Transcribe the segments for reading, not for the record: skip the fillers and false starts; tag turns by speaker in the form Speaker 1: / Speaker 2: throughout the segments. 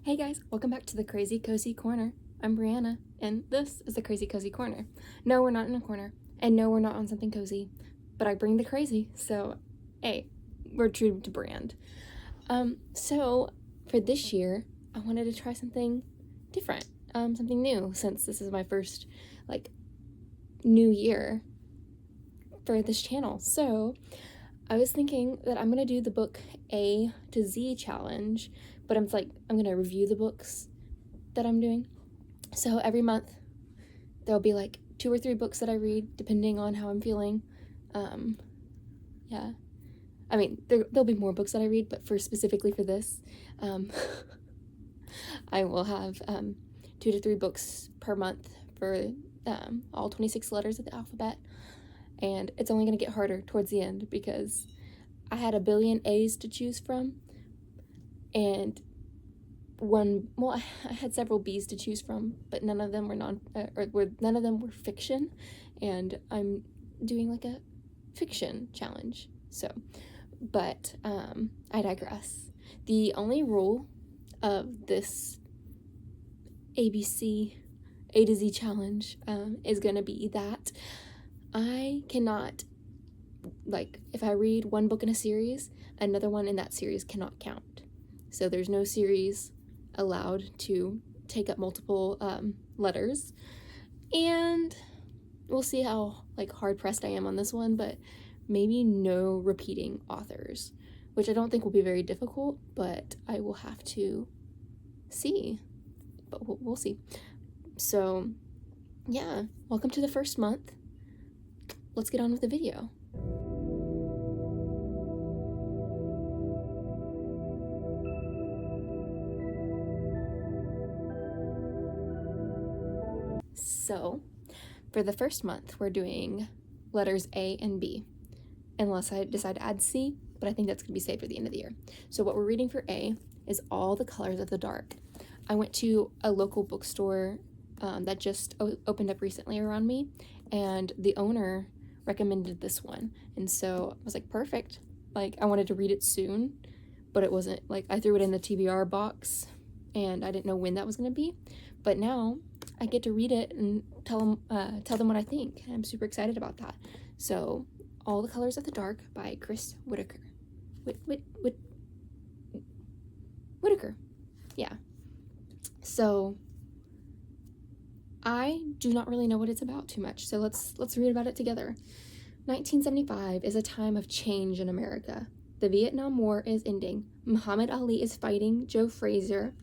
Speaker 1: Hey guys, welcome back to the Crazy Cozy Corner. I'm Brianna, and this is the Crazy Cozy Corner. No, we're not in a corner, and no, we're not on something cozy, but I bring the crazy, so hey, we're true to brand. So for this year, I wanted to try something different, something new, since this is my first, new year for this channel. So I was thinking that I'm gonna do the book A to Z challenge, but I'm gonna review the books that I'm doing. So every month there'll be like 2 or 3 books that I read depending on how I'm feeling. Yeah, I mean there'll be more books that I read, but specifically for this, I will have 2 to 3 books per month for all 26 letters of the alphabet, and it's only going to get harder towards the end because I had a billion A's to choose from, and I had several B's to choose from, but none of them were none of them were fiction, and I'm doing like a fiction challenge. So, but I digress. The only rule of this ABC A to Z challenge is gonna be that I cannot, if I read one book in a series, another one in that series cannot count. So there's no series allowed to take up multiple letters, and we'll see how hard pressed I am on this one, but maybe no repeating authors, which I don't think will be very difficult, but I will have to see, but we'll see. So yeah, welcome to the first month. Let's get on with the video. So for the first month, we're doing letters A and B, unless I decide to add C, but I think that's going to be saved for the end of the year. So what we're reading for A is All the Colors of the Dark. I went to a local bookstore that just opened up recently around me, and the owner recommended this one, and so I was like, perfect. I wanted to read it soon, but it wasn't, I threw it in the TBR box, and I didn't know when that was going to be, but now I get to read it and tell them what I think. I'm super excited about that. So, All the Colors of the Dark by Chris Whitaker. Whitaker. Yeah. So, I do not really know what it's about too much, so let's read about it together. 1975 is a time of change in America. The Vietnam War is ending. Muhammad Ali is fighting Joe Frazier,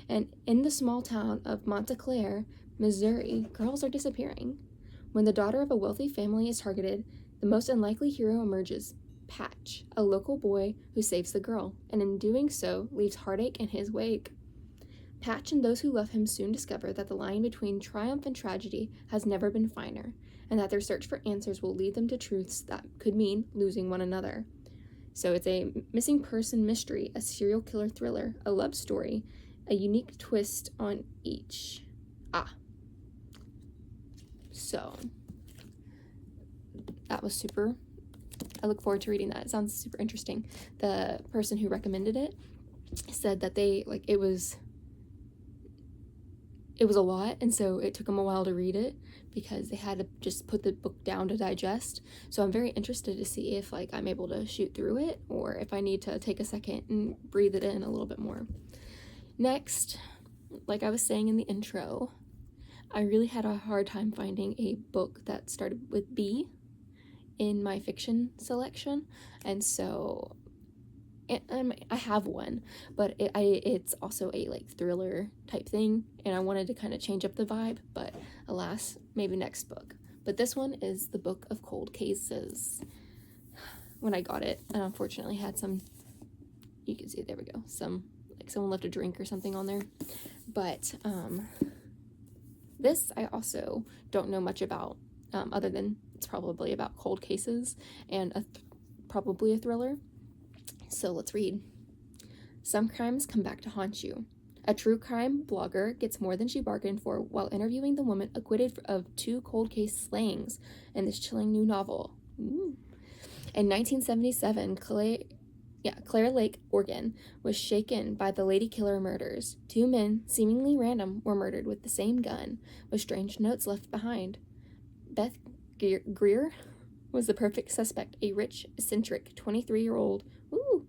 Speaker 1: and in the small town of Montclair, Missouri, girls are disappearing. When the daughter of a wealthy family is targeted, the most unlikely hero emerges, Patch, a local boy who saves the girl, and in doing so, leaves heartache in his wake. Patch and those who love him soon discover that the line between triumph and tragedy has never been finer, and that their search for answers will lead them to truths that could mean losing one another. So it's a missing person mystery, a serial killer thriller, a love story, a unique twist on each. So that was super. I look forward to reading that. It sounds super interesting. The person who recommended it said that it was a lot, and so it took them a while to read it because they had to just put the book down to digest. So I'm very interested to see if I'm able to shoot through it, or if I need to take a second and breathe it in a little bit more. Next, like I was saying in the intro, I really had a hard time finding a book that started with B in my fiction selection, and so I have one, but it's also a thriller type thing, and I wanted to kind of change up the vibe, but alas, maybe next book. But this one is The Book of Cold Cases. When I got it, I unfortunately had some, you can see, there we go, someone left a drink or something on there, but this I also don't know much about, other than it's probably about cold cases and probably a thriller. So let's read. Some crimes come back to haunt you. A true crime blogger gets more than she bargained for while interviewing the woman acquitted of 2 cold case slayings in this chilling new novel. In 1977, Clare Lake, Oregon, was shaken by the Lady Killer murders. 2 men, seemingly random, were murdered with the same gun, with strange notes left behind. Beth Greer was the perfect suspect, a rich, eccentric 23-year-old. Ooh,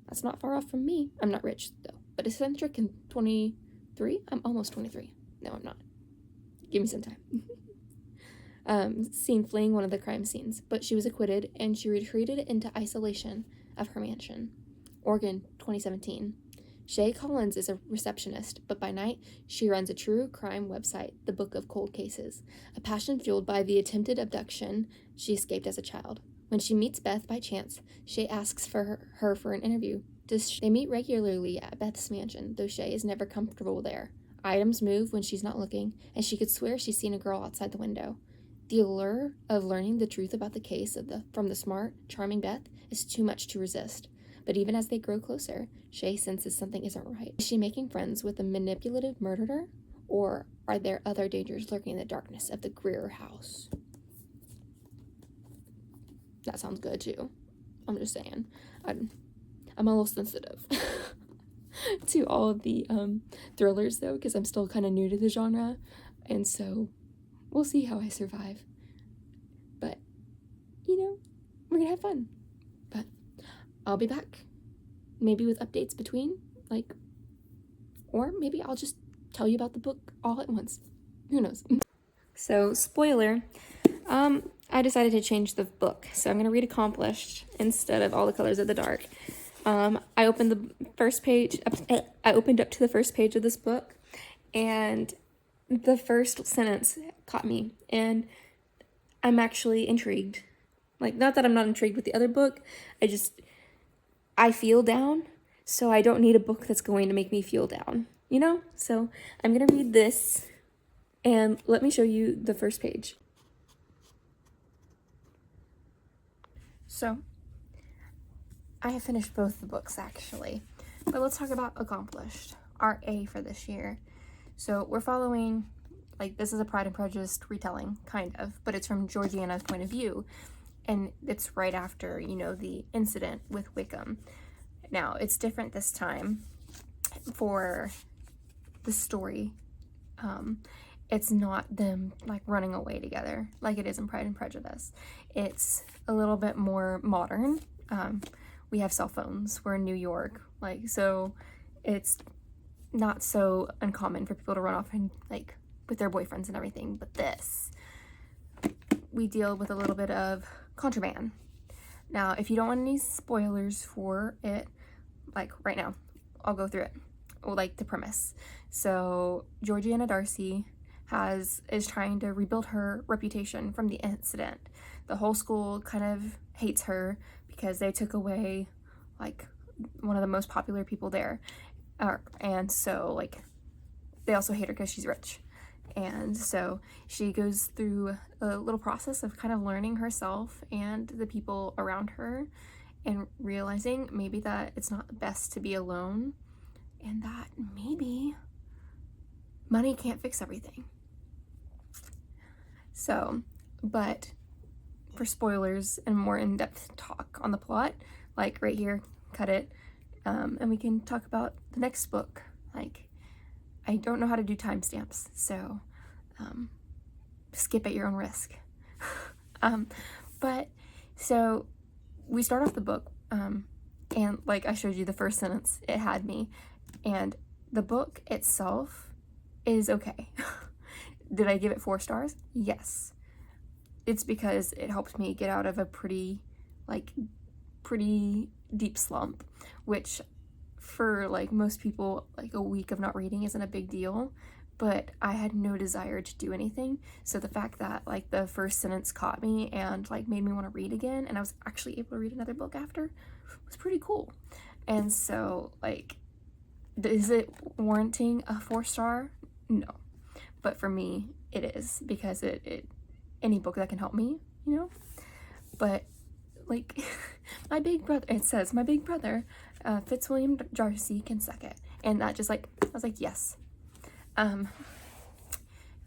Speaker 1: that's not far off from me. I'm not rich, though, but eccentric and 23? I'm almost 23. No, I'm not. Give me some time. Seen fleeing one of the crime scenes, but she was acquitted and she retreated into isolation of her mansion. Oregon, 2017. Shay Collins is a receptionist, but by night, she runs a true crime website, The Book of Cold Cases, a passion fueled by the attempted abduction she escaped as a child. When she meets Beth by chance, Shay asks for her for an interview. They meet regularly at Beth's mansion, though Shay is never comfortable there. Items move when she's not looking, and she could swear she's seen a girl outside the window. The allure of learning the truth about the case from the smart, charming Beth is too much to resist. But even as they grow closer, Shay senses something isn't right. Is she making friends with a manipulative murderer? Or are there other dangers lurking in the darkness of the Greer house? That sounds good too. I'm just saying. I'm a little sensitive to all of the thrillers though, because I'm still kind of new to the genre. And so we'll see how I survive. But, we're gonna have fun. But I'll be back. Maybe with updates between, or maybe I'll just tell you about the book all at once. Who knows? So, spoiler, I decided to change the book. So I'm gonna read Accomplished instead of All the Colors of the Dark. I opened the first page, I opened up to the first page of this book, and the first sentence caught me, and I'm actually intrigued. Not that I'm not intrigued with the other book, I feel down, so I don't need a book that's going to make me feel down, So I'm gonna read this, and let me show you the first page. So, I have finished both the books, actually, but let's talk about Accomplished, our A for this year. So we're following, this is a Pride and Prejudice retelling, kind of, but it's from Georgiana's point of view, and it's right after, the incident with Wickham. Now, it's different this time for the story. It's not them, running away together, like it is in Pride and Prejudice. It's a little bit more modern. We have cell phones. We're in New York, so it's not so uncommon for people to run off and with their boyfriends and everything. But this, we deal with a little bit of contraband. Now, if you don't want any spoilers for it, right now, I'll go through it. The premise. So Georgiana Darcy is trying to rebuild her reputation from the incident. The whole school kind of hates her because they took away one of the most popular people there. And so they also hate her because she's rich. And so she goes through a little process of kind of learning herself and the people around her and realizing maybe that it's not best to be alone and that maybe money can't fix everything. So, but for spoilers and more in-depth talk on the plot, right here, cut it, and we can talk about the next book. I don't know how to do timestamps, so skip at your own risk. But so we start off the book, and I showed you the first sentence, it had me, and the book itself is okay. Did I give it 4 stars? Yes. It's because it helped me get out of a pretty deep slump, which for most people, a week of not reading isn't a big deal, but I had no desire to do anything. So the fact that the first sentence caught me and made me want to read again, and I was actually able to read another book after, was pretty cool. And so is it warranting a 4-star? No. But for me, it is, because it any book that can help me, But my big brother, it says, my big brother, Fitzwilliam Darcy, can suck it. And that just I was yes.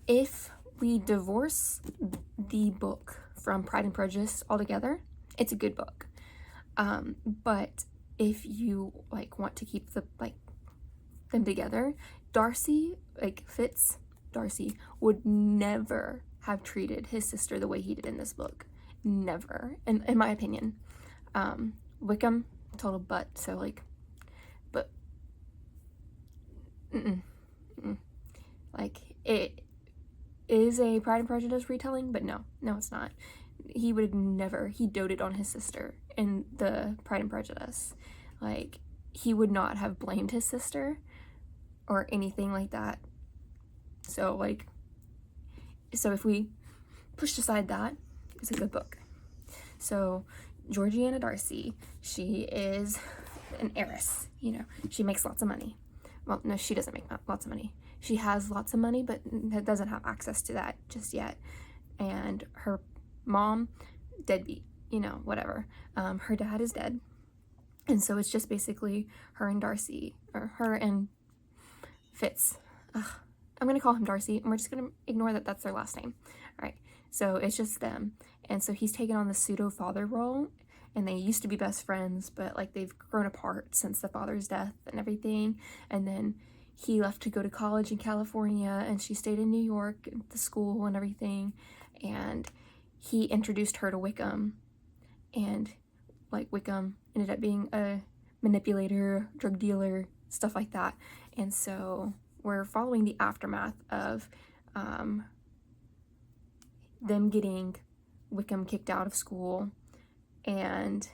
Speaker 1: If we divorce the book from Pride and Prejudice altogether, it's a good book. But if you like want to keep the like them together. Darcy, like Darcy would never have treated his sister the way he did in this book. Never, in my opinion. Wickham, total butt. So like, but like it is a Pride and Prejudice retelling, but no, it's not. He would never. He doted on his sister in the Pride and Prejudice. Like, he would not have blamed his sister or anything like that. So like, so if we pushed aside that, it's a good book. So Georgiana Darcy, she is an heiress, you know, she makes lots of money. Well, no, she doesn't make lots of money. She has lots of money, but doesn't have access to that just yet. And her mom, deadbeat, you know, whatever. Her dad is dead. And so it's just basically her and Darcy, or her and Fitz. I'm going to call him Darcy, and we're just going to ignore that that's their last name. All right, so it's just them. And so he's taken on the pseudo-father role, and they used to be best friends, but like they've grown apart since the father's death and everything. And then he left to go to college in California, and she stayed in New York at the school and everything. And he introduced her to Wickham, and like Wickham ended up being a manipulator, drug dealer, stuff like that. And so we're following the aftermath of them getting Wickham kicked out of school and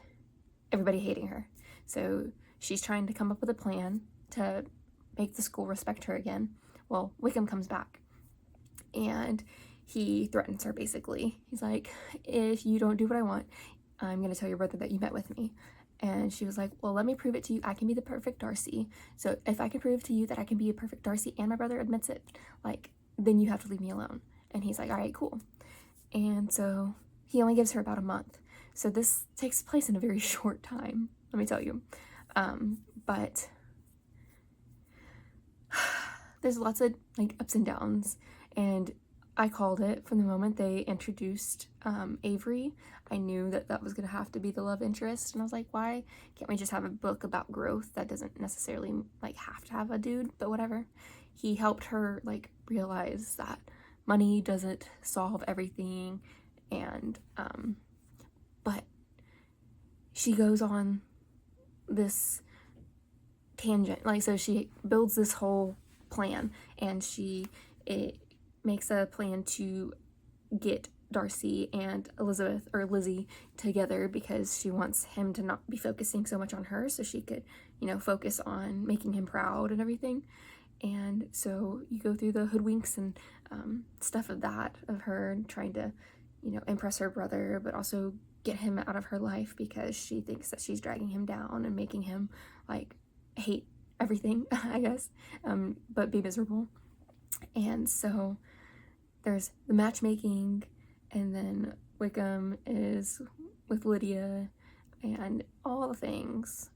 Speaker 1: everybody hating her. So she's trying to come up with a plan to make the school respect her again. Well, Wickham comes back and he threatens her basically. He's like, if you don't do what I want, I'm going to tell your brother that you met with me. And she was like, well, let me prove it to you. I can be the perfect Darcy. So if I can prove to you that I can be a perfect Darcy and my brother admits it, like, then you have to leave me alone. And he's like, all right, cool. And so he only gives her about a month. So this takes place in a very short time, let me tell you. But there's lots of like ups and downs, and I called it from the moment they introduced Avery. I knew that that was going to have to be the love interest, and I was like, why can't we just have a book about growth that doesn't necessarily like have to have a dude, but whatever. He helped her like realize that money doesn't solve everything, and but she goes on this tangent, like, so she builds this whole plan, and it makes a plan to get Darcy and Elizabeth, or Lizzie, together because she wants him to not be focusing so much on her, so she could, you know, focus on making him proud and everything. And so you go through the hoodwinks and stuff of that, of her trying to, you know, impress her brother, but also get him out of her life because she thinks that she's dragging him down and making him like hate everything, I guess, but be miserable. And so there's the matchmaking, and then Wickham is with Lydia and all the things.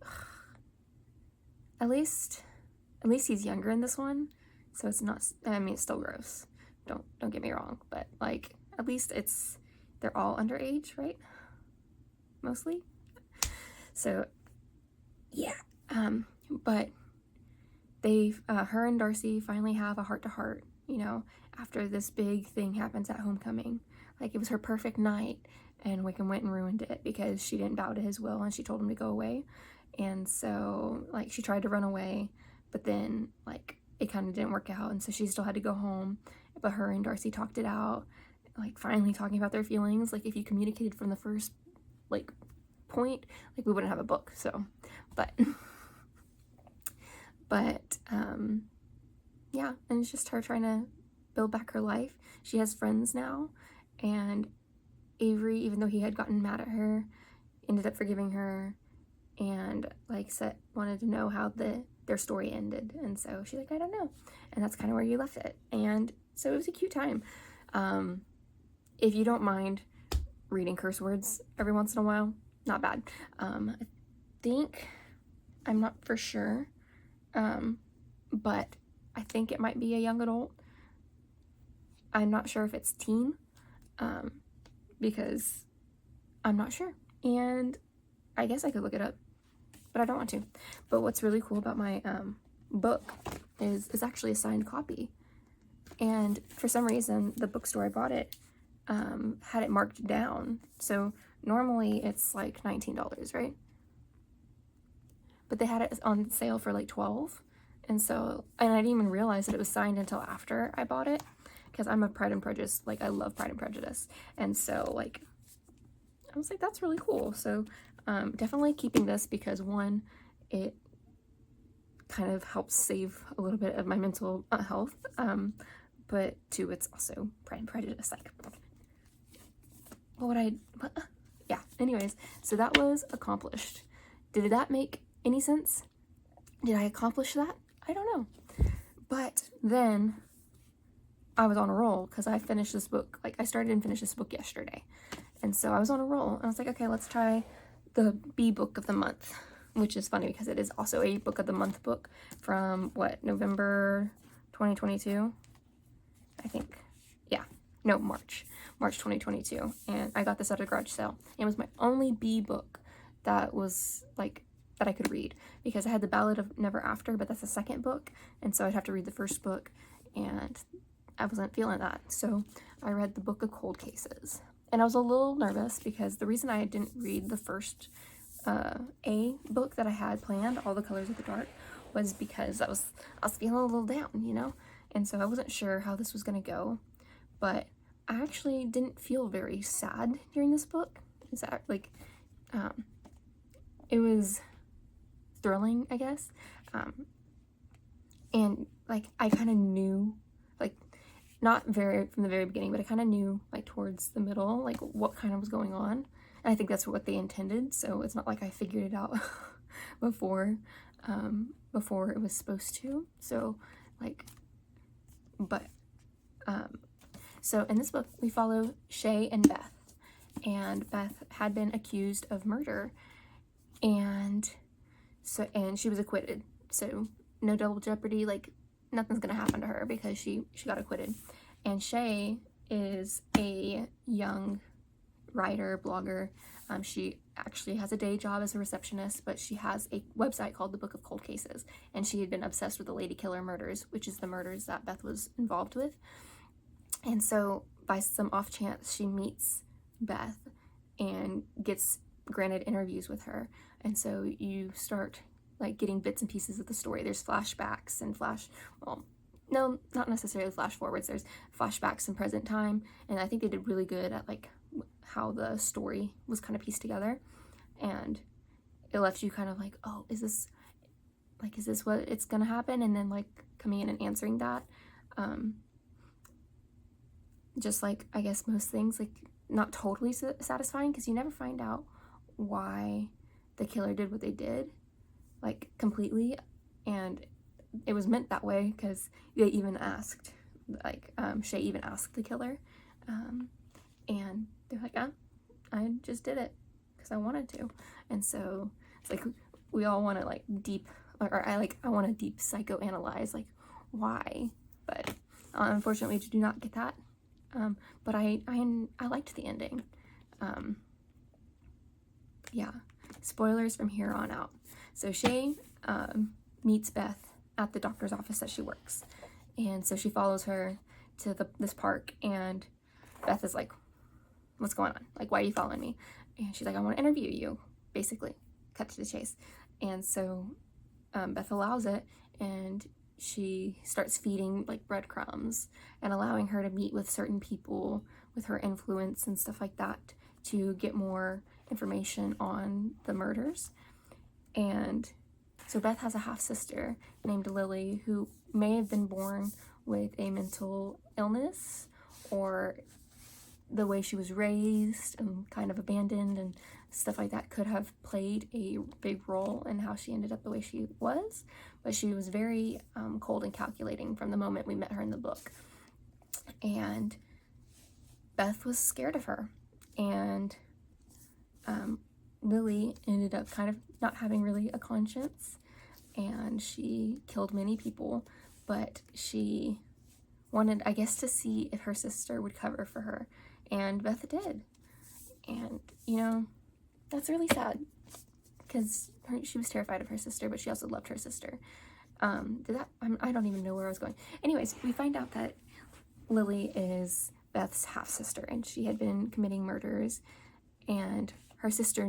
Speaker 1: At least he's younger in this one, so it's not, I mean, it's still gross. Don't get me wrong, but like at least they're all underage, right? Mostly. So yeah, but her and Darcy finally have a heart-to-heart, you know, after this big thing happens at homecoming. Like, it was her perfect night, and Wickham went and ruined it because she didn't bow to his will and she told him to go away. And so like she tried to run away, but then like it kind of didn't work out, and so she still had to go home. But her and Darcy talked it out, like finally talking about their feelings. Like, if you communicated from the first like point, like we wouldn't have a book. So but yeah, and it's just her trying to build back her life. She has friends now, and Avery, even though he had gotten mad at her, ended up forgiving her, and like wanted to know how their story ended. And so she's like, I don't know, and that's kind of where you left it. And so it was a cute time. If you don't mind reading curse words every once in a while, not bad. I think, I'm not for sure, but I think it might be a young adult. I'm not sure if it's teen, because I'm not sure, and I guess I could look it up. but I don't want to. But what's really cool about my book is it's actually a signed copy. And for some reason, the bookstore I bought it had it marked down. So normally it's like $19, right? But they had it on sale for like $12. And I didn't even realize that it was signed until after I bought it, because I'm a Pride and Prejudice, like I love Pride and Prejudice. And so like, I was like, that's really cool. So definitely keeping this because one, it kind of helps save a little bit of my mental health. But two, it's also Pride and Prejudice. Like, yeah, anyways, so that was accomplished. Did that make any sense? Did I accomplish that? I don't know. But then I was on a roll because I finished this book. Like, I started and finished this book yesterday. And so I was on a roll. And I was like, okay, let's try the B book of the month, which is funny because it is also a book of the month book from, what, November 2022? I think. Yeah. No, March 2022. And I got this at a garage sale. It was my only B book that was, like, that I could read, because I had the Ballad of Never After, but that's the second book, and so I'd have to read the first book, and I wasn't feeling that. So I read the Book of Cold Cases, and I was a little nervous because the reason I didn't read the first A book that I had planned, All the Colors of the Dark, was because I was feeling a little down, you know, and so I wasn't sure how this was gonna go. But I actually didn't feel very sad during this book. Is that like it was thrilling, I guess. And like I kind of knew, like, not very from the very beginning, but I kind of knew like towards the middle like what kind of was going on, and I think that's what they intended. So it's not like I figured it out before it was supposed to. So like, but so in this book we follow Shay and Beth, and Beth had been accused of murder, and she was acquitted. So no double jeopardy, like nothing's gonna happen to her because she got acquitted. And Shay is a young writer, blogger. She actually has a day job as a receptionist, but she has a website called The Book of Cold Cases, and she had been obsessed with the Lady Killer murders, which is the murders that Beth was involved with. And so by some off chance, she meets Beth and gets granted interviews with her. And so you start like getting bits and pieces of the story. There's flashbacks and no, not necessarily flash forwards. There's flashbacks in present time. And I think they did really good at like how the story was kind of pieced together. And it left you kind of like, oh, is this what it's gonna happen? And then like coming in and answering that. Just like, I guess most things, like not totally satisfying, because you never find out why the killer did what they did, like completely. And it was meant that way because they even asked, like Shay even asked the killer, and they're like, I just did it because I wanted to. And so it's like we all want to like I want to deep psychoanalyze like why, but unfortunately we do not get that. But I liked the ending. Yeah, spoilers from here on out. So Shay meets Beth at the doctor's office that she works, and so she follows her to this park, and Beth is like, what's going on? Like, why are you following me? And she's like, I want to interview you, basically. Cut to the chase. And so Beth allows it, and she starts feeding like breadcrumbs and allowing her to meet with certain people with her influence and stuff like that to get more information on the murders. And so Beth has a half-sister named Lily who may have been born with a mental illness, or the way she was raised and kind of abandoned and stuff like that could have played a big role in how she ended up the way she was. But she was very cold and calculating from the moment we met her in the book. And Beth was scared of her. And Lily ended up kind of not having really a conscience. And she killed many people. But she wanted, I guess, to see if her sister would cover for her. And Beth did. And, you know, that's really sad. because she was terrified of her sister, but she also loved her sister. I don't even know where I was going. Anyways, we find out that Lily is Beth's half-sister, and she had been committing murders, and her sister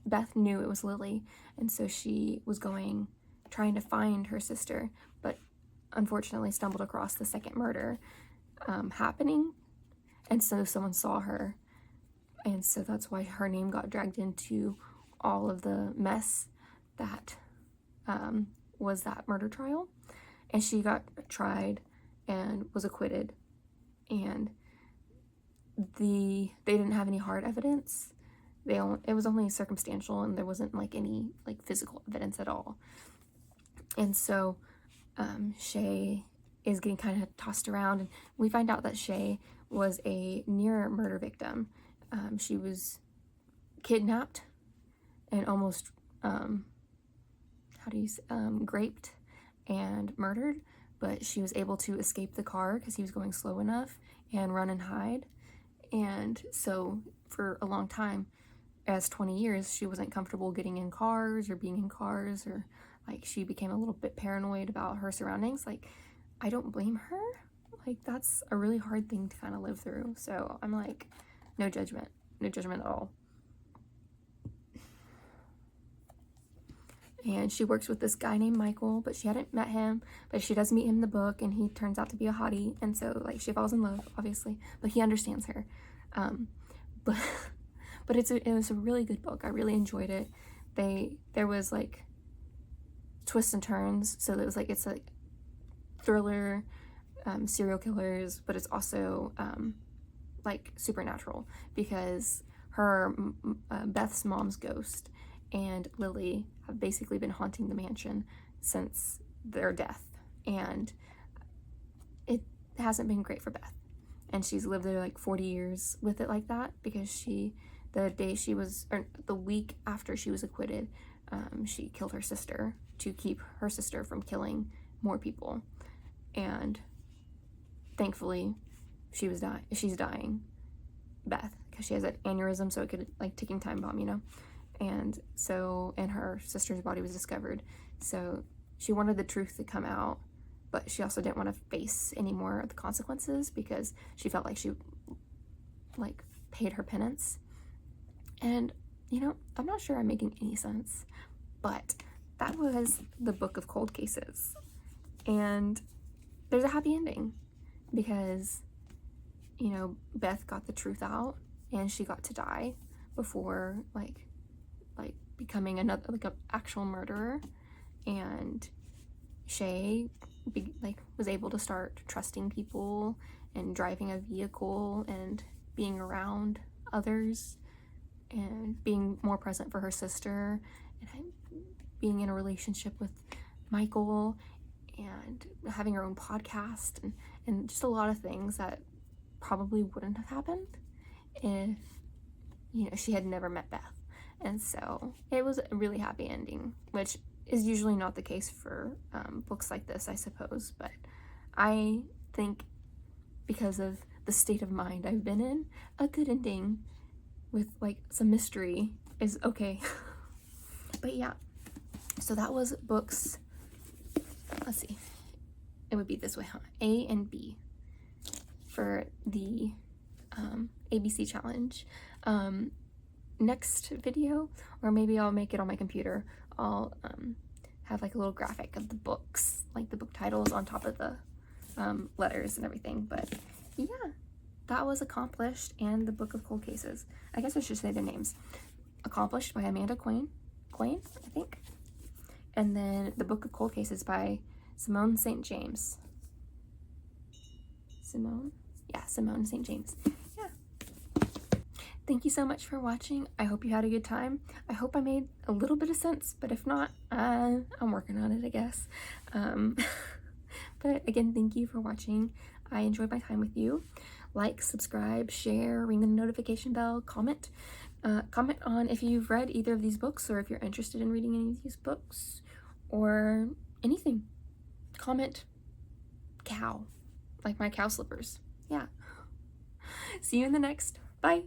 Speaker 1: Beth knew it was Lily, and so she was trying to find her sister, but unfortunately stumbled across the second murder happening, and so someone saw her, and so that's why her name got dragged into all of the mess that was that murder trial. And she got tried and was acquitted, and they didn't have any hard evidence. It was only circumstantial, and there wasn't like any like physical evidence at all. And so Shay is getting kind of tossed around, and we find out that Shay was a near murder victim. She was kidnapped and almost raped and murdered, but she was able to escape the car because he was going slow enough and run and hide. And so for a long time, as 20 years, she wasn't comfortable getting in cars or being in cars, or like she became a little bit paranoid about her surroundings. Like, I don't blame her. Like, that's a really hard thing to kind of live through. So I'm like, no judgment at all. And she works with this guy named Michael, but she hadn't met him, but she does meet him in the book, and he turns out to be a hottie, and so like she falls in love, obviously, but he understands her. But it was a really good book. I really enjoyed it. There was like twists and turns, so there was like, it's like thriller, serial killers, but it's also like supernatural, because Beth's mom's ghost and Lily have basically been haunting the mansion since their death, and it hasn't been great for Beth. And she's lived there like 40 years with it like that, because the week after she was acquitted, she killed her sister to keep her sister from killing more people. And thankfully, she's dying, Beth, because she has an aneurysm, so it could like ticking time bomb, you know. And her sister's body was discovered, so she wanted the truth to come out, but she also didn't want to face any more of the consequences, because she felt like she like paid her penance. And you know, I'm not sure I'm making any sense, but that was the Book of Cold Cases, and there's a happy ending, because you know, Beth got the truth out, and she got to die before like becoming an actual murderer. And Shay was able to start trusting people and driving a vehicle and being around others and being more present for her sister, and being in a relationship with Michael, and having her own podcast, and just a lot of things that probably wouldn't have happened if, you know, she had never met Beth. And so it was a really happy ending, which is usually not the case for books like this, I suppose. But I think because of the state of mind I've been in, a good ending with like some mystery is okay. But yeah, so that was books, let's see, it would be this way, huh? A and B for the ABC challenge. Next video, or maybe I'll make it on my computer, I'll have like a little graphic of the books, like the book titles on top of the letters and everything. But yeah, that was accomplished, and the Book of Cold Cases, I guess I should say their names. Accomplished by Amanda Quian, I think. And then the Book of Cold Cases by Simone St. James. Simone St. James. Thank you so much for watching. I hope you had a good time. I hope I made a little bit of sense, but if not, I'm working on it, I guess. But again, thank you for watching. I enjoyed my time with you. Like, subscribe, share, ring the notification bell, comment. Comment on if you've read either of these books, or if you're interested in reading any of these books, or anything. Comment cow, like my cow slippers. Yeah. See you in the next. Bye.